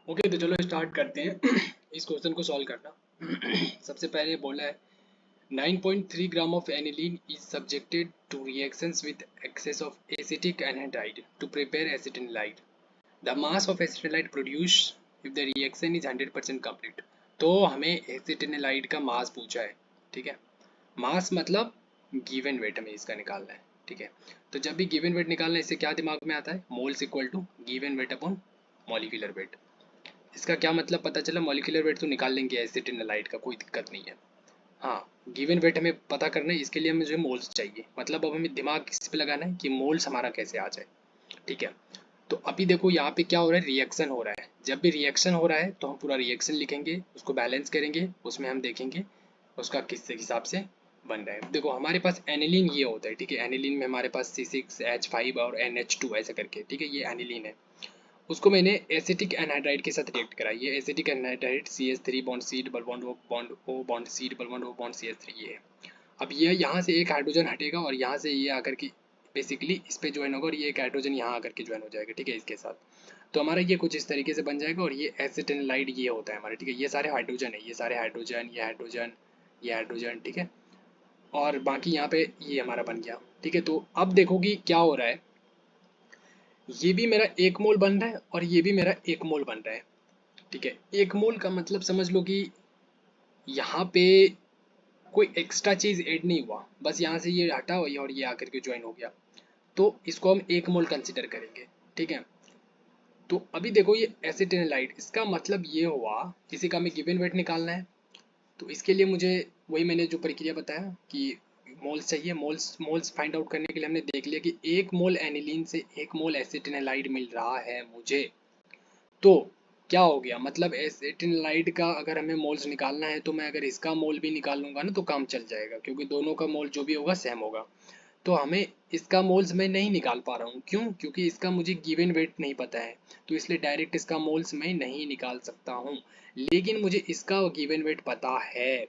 Okay, तो चलो start करते हैं इस क्वेश्चन को सॉल्व करना। सबसे पहले बोला है 9.3 gram of aniline is subjected to reactions with excess of acetic anhydride to prepare acetanilide. The mass of acetanilide produce if the reaction is 100% complete. तो हमें एसिटिनलाइड का मास पूछा है, ठीक है। मास मतलब गिवन वेट हमें इसका निकालना है, ठीक है। तो जब भी गिवन वेट निकालना है, इससे क्या दिमाग में आता है, moles equal to given weight upon molecular weight. इसका क्या मतलब पता चला, मॉलिक्यूलर वेट तो निकाल लेंगे एसिटिनलाइड का, कोई दिक्कत नहीं है। हाँ, गिवन वेट हमें पता करना है, इसके लिए हमें जो है मोल्स चाहिए। मतलब अब हमें दिमाग इस पे लगाना है कि मोल्स हमारा कैसे आ जाए, ठीक है। तो अभी देखो यहाँ पे क्या हो रहा है, रिएक्शन हो रहा है। जब भी रिएक्शन हो रहा है तो हम पूरा रिएक्शन लिखेंगे, उसको बैलेंस करेंगे, उसमें हम देखेंगे उसका किस हिसाब से बन रहा है। देखो हमारे पास एनिलीन ये होता है, ठीक है। एनिलीन में हमारे पास C6H5 और NH2 ऐसे करके, ठीक है, ये एनिलीन है। उसको मैंने एसिटिक एनहाइड्राइड के साथ रिएक्ट करा। ये acetic anhydride CH3 bond C double bond O bond C double bond O bond CH3 ये है। अब ये यहाँ से एक हाइड्रोजन हटेगा और यहाँ से ये आकर के बेसिकली इस पे ज्वाइन होगा और ये एक हाइड्रोजन यहाँ आकर के ज्वाइन हो जाएगा, ठीक है, इसके साथ। तो हमारा ये कुछ इस तरीके से बन जाएगा और ये एसिटिनलाइड ये होता है हमारा, ठीक है। ये सारे हाइड्रोजन है, ये सारे हाइड्रोजन, ये हाइड्रोजन, ये हाइड्रोजन, ठीक है। और बाकी यहाँ पे ये हमारा बन गया, ठीक है। तो अब देखो कि क्या हो रहा है, ये भी मेरा एक मोल बन रहा है और ये भी मेरा एक मोल बन रहा है, ठीक है। एक मोल का मतलब समझ लो कि यहाँ पे कोई एक्स्ट्रा चीज ऐड नहीं हुआ, बस यहाँ से ये हटा और ये आकर के ज्वाइन हो गया। तो इसको हम एक मोल कंसिडर करेंगे, ठीक है। तो अभी देखो ये एसिटिनलाइड, इसका मतलब ये हुआ इसी का हमें गिवन वेट निकालना है। तो इसके लिए मुझे वही मैंने जो प्रक्रिया बताया कि मोल्स चाहिए। मोल्स मोल्स फाइंड आउट करने के लिए हमने देख लिया कि एक मोल एनिलीन से एक मोल एसिटिनलाइड मिल रहा है मुझे। तो क्या हो गया, मतलब एसिटिनलाइड का अगर हमें मोल्स निकालना है तो मैं अगर इसका मोल भी निकाल लूंगा ना तो काम चल जाएगा, क्योंकि दोनों का मोल जो भी होगा सेम होगा। तो हमें इसका मोल्स मैं नहीं निकाल पा रहा हूँ, क्यों, क्योंकि इसका मुझे गिवन वेट नहीं पता है। तो इसलिए डायरेक्ट इसका मोल्स मैं नहीं निकाल सकता हूँ। लेकिन मुझे इसका गिवन वेट पता है,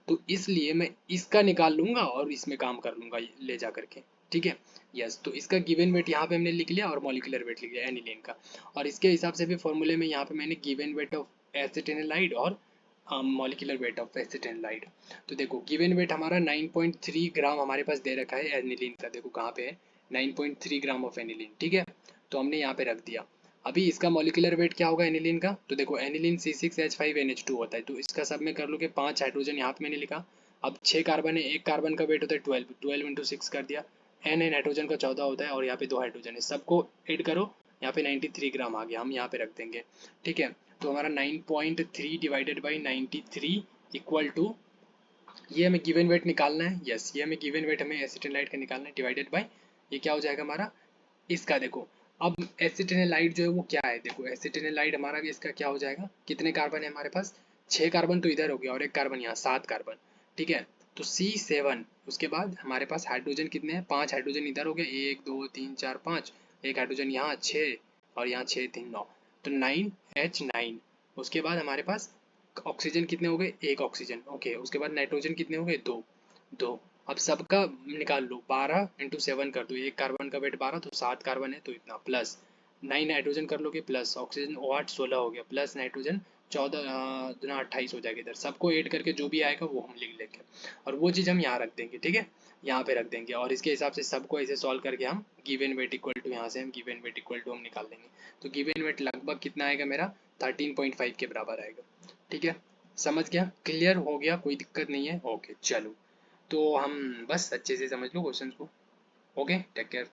तो इसलिए मैं इसका निकाल लूंगा और इसमें काम कर लूंगा ले जा करके, ठीक है। यस, तो इसका गिवन वेट यहाँ पे हमने लिख लिया और मॉलिक्यूलर वेट लिख लिया एनिलीन का। और इसके हिसाब से भी फॉर्मूले में यहाँ पे मैंने गिवन वेट ऑफ एसिटिनलाइड और मॉलिक्यूलर वेट ऑफ एसिटिनलाइड। तो देखो गिवन वेट हमारा 9.3 ग्राम हमारे पास दे रखा है एनिलीन का, देखो कहाँ पे है, 9.3 ग्राम ऑफ एनिलीन, ठीक है। तो हमने यहाँ पे रख दिया। अभी इसका मॉलिक्यूलर वेट क्या होगा एनिलीन का, तो देखो एनिलीन C6H5NH2 होता है, तो इसका सब में कर लो कि 5 हाइड्रोजन यहाँ पे मैंने लिखा। अब 6 कार्बन है, एक कार्बन का वेट होता है 12, 12 इंटू 6 कर दिया। एन है नाइट्रोजन का 14 होता है और यहाँ पे 2 हाइड्रोजन है, सबको ऐड करो। यहाँ पे 93 ग्राम आ गया, हम यहाँ पे रख देंगे, ठीक है। तो हमारा 9.3 डिवाइडेड बाई 93 इक्वल टू, ये हमें गिवन वेट निकालना है। यस, ये हमें गिवन वेट हमें एसिटिनलाइड का निकालना है, डिवाइडेड बाई ये क्या हो जाएगा हमारा इसका। देखो अब एसिटिनलाइड जो है वो क्या है, देखो एसिटिनलाइड हमारा इसका क्या हो जाएगा, कितने कार्बन है हमारे पास, 6 कार्बन तो इधर हो गया और एक कार्बन यहाँ, 7 कार्बन, ठीक है। तो C7, उसके बाद हमारे पास हाइड्रोजन कितने हैं, 5 हाइड्रोजन इधर हो गए, 1 2 3 4 5, एक हाइड्रोजन यहाँ 6 और यहाँ 6 3 9, तो 9H9। उसके बाद हमारे पास ऑक्सीजन कितने हो गए, एक ऑक्सीजन, ओके। उसके बाद नाइट्रोजन कितने हो गए, दो, दो। अब सबका निकाल लो, 12 इंटू 7 कर दो, एक कार्बन का वेट 12, तो 7 कार्बन है तो इतना, प्लस 9 नाइट्रोजन कर लोगे, प्लस ऑक्सीजन O8 16 हो गया, प्लस नाइट्रोजन 14 दुना 28 हो जाएगा। इधर सबको ऐड करके जो भी आएगा वो हम लिख लेंगे और वो चीज़ हम यहाँ रख देंगे, ठीक है, यहाँ पे रख देंगे। और इसके हिसाब से सबको ऐसे सॉल्व करके हम गिवन वेट इक्वल टू, यहाँ से हम गिवन वेट इक्वल टू हम निकाल लेंगे। तो गिवन वेट लगभग कितना आएगा मेरा, 13.5 के बराबर आएगा, ठीक है। समझ गया, क्लियर हो गया, कोई दिक्कत नहीं है, ओके चलो। तो हम बस अच्छे से समझ लो क्वेश्चन को। Okay, take care.